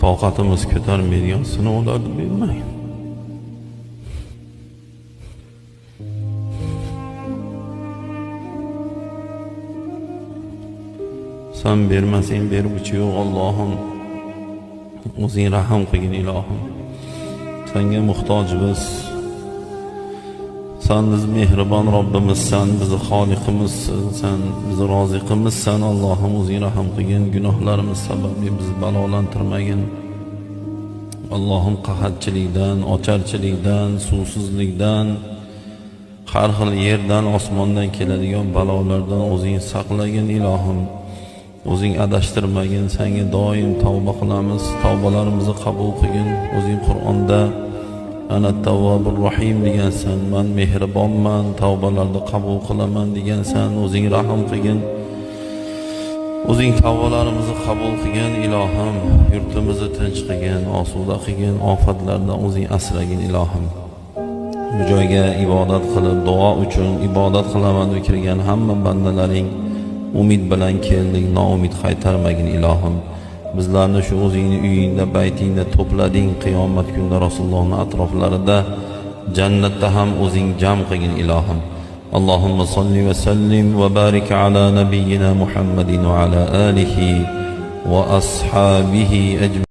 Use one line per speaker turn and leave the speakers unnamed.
toqatimiz ko'tarmaydigan sinovlarni bermagin. Sen bermasang beruvchi yo'q Allohim. O'zing rahim qilgin ilohim. Senga muhtojmiz. Sen biz mehribon Robbimizsan, bizni xoliqimizsan, sen bizni roziqimizsan. Allohim o'zing rahim qilgin, gunohlarimiz sababli bizni balolantirmagin. Allohim qahatchilikdan, ocharchilikdan, suvsizlikdan, har xil yerdan, osmondan keladigan balolardan o'zing saqlagin ilohim. O'zing adashtirmagin, senga doim tavba qilamiz. Tavbalarimizni qabul qilgin. O'zing Qur'onda ana tavvobur rohim degansan, men mehribonman, tavbalarni qabul qilaman degansan. O'zing rahim qilgin. O'zing tavbalarimizni qabul qilgin ilohim. Yurtimizni tinch qilgin, osuda qilgin, ofatlardan o'zing asragin ilohim. Bu joyga ibodat qilib, duo uchun ibodat qilaman deb kirgan hamma bandalaring umid bilan keldik, noumid qaytarmagin ilohim. Bizlarni shu o'zingni uyingda, baytingda to'plading, qiyomat kunida Rasulullohning atroflarida, jannatda ham o'zing jam qilgin ilohim. Allohumma salli va sallim va barik ala nabiyyina Muhammadin va ala alihi va ashabihi ajma'in.